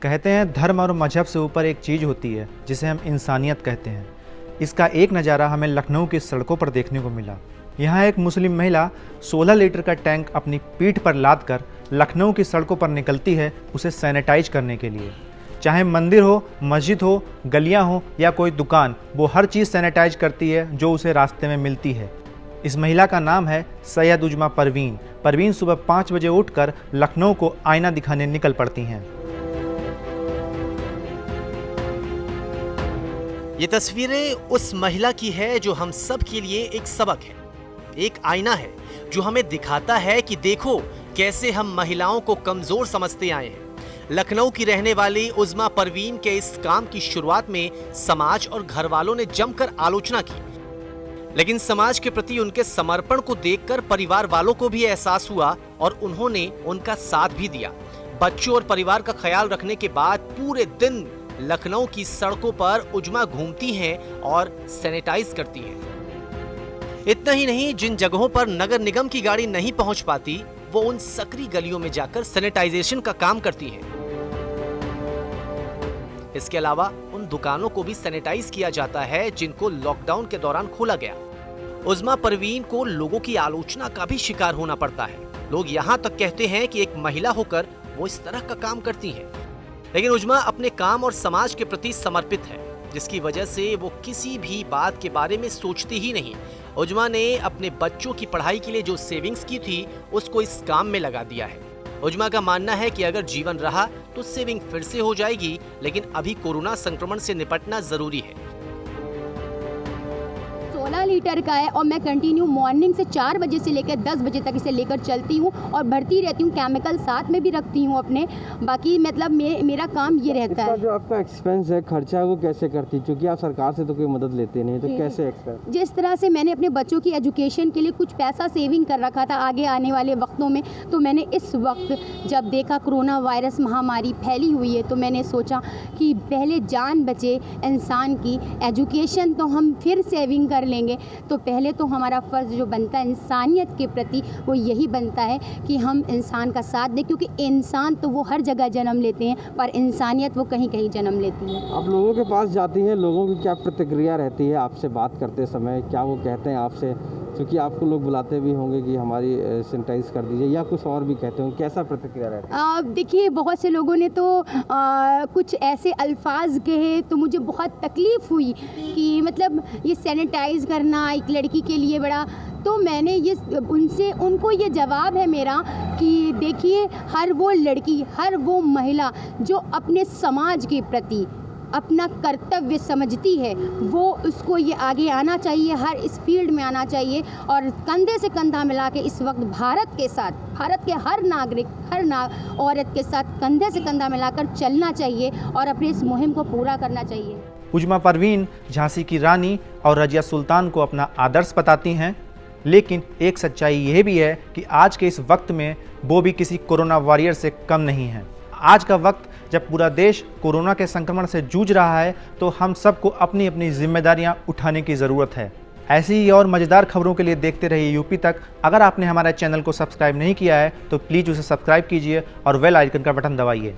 कहते हैं धर्म और मजहब से ऊपर एक चीज़ होती है जिसे हम इंसानियत कहते हैं। इसका एक नज़ारा हमें लखनऊ की सड़कों पर देखने को मिला। यहाँ एक मुस्लिम महिला 16 लीटर का टैंक अपनी पीठ पर लाद कर लखनऊ की सड़कों पर निकलती है उसे सैनिटाइज करने के लिए। चाहे मंदिर हो, मस्जिद हो, गलियाँ हो या कोई दुकान, वो हर चीज़ सैनिटाइज करती है जो उसे रास्ते में मिलती है। इस महिला का नाम है सैयद उजमा परवीन। परवीन सुबह 5 बजे उठकर लखनऊ को आईना दिखाने निकल पड़ती हैं। ये तस्वीरें उस महिला की है जो हम सब के लिए एक सबक है, एक आईना है जो हमें दिखाता है कि देखो कैसे हम महिलाओं को कमजोर समझते आए हैं। लखनऊ की रहने वाली उजमा परवीन के इस काम की शुरुआत में समाज और घर वालों ने जमकर आलोचना की, लेकिन समाज के प्रति उनके समर्पण को देखकर परिवार वालों को भी एहसास हुआ और उन्होंने उनका साथ भी दिया। बच्चों और परिवार का ख्याल रखने के बाद पूरे दिन लखनऊ की सड़कों पर उजमा घूमती हैं और सैनिटाइज करती हैं। इतना ही नहीं, जिन जगहों पर नगर निगम की गाड़ी नहीं पहुंच पाती, वो उन सकरी गलियों में जाकर सैनिटाइजेशन का काम करती हैं। इसके अलावा उन दुकानों को भी सैनिटाइज किया जाता है जिनको लॉकडाउन के दौरान खोला गया। उजमा परवीन को लोगों की आलोचना का भी शिकार होना पड़ता है। लोग यहाँ तक कहते हैं कि एक महिला होकर वो इस तरह का काम करती हैं, लेकिन उजमा अपने काम और समाज के प्रति समर्पित है, जिसकी वजह से वो किसी भी बात के बारे में सोचती ही नहीं। उजमा ने अपने बच्चों की पढ़ाई के लिए जो सेविंग्स की थी उसको इस काम में लगा दिया है। उजमा का मानना है कि अगर जीवन रहा तो सेविंग फिर से हो जाएगी, लेकिन अभी कोरोना संक्रमण से निपटना जरूरी है। 16 लीटर का है और मैं कंटिन्यू मॉर्निंग से 4 बजे से लेकर 10 बजे तक इसे लेकर चलती हूँ और भरती रहती हूँ। केमिकल साथ में भी रखती हूँ अपने। बाकी मतलब मेरा काम ये रहता है। जो आपका एक्सपेंस है, खर्चा है, वो कैसे करती? क्योंकि आप सरकार से तो कोई मदद लेते नहीं, तो कैसे एक्सपेंस? जिस तरह से मैंने अपने बच्चों की एजुकेशन के लिए कुछ पैसा सेविंग कर रखा था आगे आने वाले वक्तों में, तो मैंने इस वक्त जब देखा कोरोना वायरस महामारी फैली हुई है तो मैंने सोचा कि पहले जान बचे इंसान की, एजुकेशन तो हम फिर सेविंग कर लेंगे। तो पहले तो हमारा फ़र्ज़ जो बनता है इंसानियत के प्रति वो यही बनता है कि हम इंसान का साथ दें, क्योंकि इंसान तो वो हर जगह जन्म लेते हैं पर इंसानियत वो कहीं कहीं जन्म लेती है। आप लोगों के पास जाती हैं, लोगों की क्या प्रतिक्रिया रहती है आपसे बात करते समय? क्या वो कहते हैं आपसे? क्योंकि आपको लोग बुलाते भी होंगे कि हमारी सैनिटाइज कर दीजिए, या कुछ और भी कहते होंगे, कैसा प्रतिक्रिया रहता है? देखिए, बहुत से लोगों ने तो कुछ ऐसे अल्फाज कहे तो मुझे बहुत तकलीफ़ हुई कि मतलब ये सैनिटाइज़ करना एक लड़की के लिए बड़ा। तो मैंने ये उनको ये जवाब है मेरा कि देखिए, हर वो लड़की, हर वो महिला जो अपने समाज के प्रति अपना कर्तव्य समझती है, वो उसको ये आगे आना चाहिए, हर इस फील्ड में आना चाहिए और कंधे से कंधा मिला के इस वक्त भारत के साथ, भारत के हर नागरिक, औरत के साथ कंधे से कंधा मिलाकर चलना चाहिए और अपनी इस मुहिम को पूरा करना चाहिए। उजमा परवीन झांसी की रानी और रजिया सुल्तान को अपना आदर्श बताती हैं, लेकिन एक सच्चाई यह भी है कि आज के इस वक्त में वो भी किसी कोरोना वॉरियर से कम नहीं है। आज का वक्त जब पूरा देश कोरोना के संक्रमण से जूझ रहा है तो हम सबको अपनी अपनी जिम्मेदारियां उठाने की ज़रूरत है। ऐसी ही और मज़ेदार खबरों के लिए देखते रहिए यूपी तक। अगर आपने हमारे चैनल को सब्सक्राइब नहीं किया है तो प्लीज़ उसे सब्सक्राइब कीजिए और बेल आइकन का बटन दबाइए।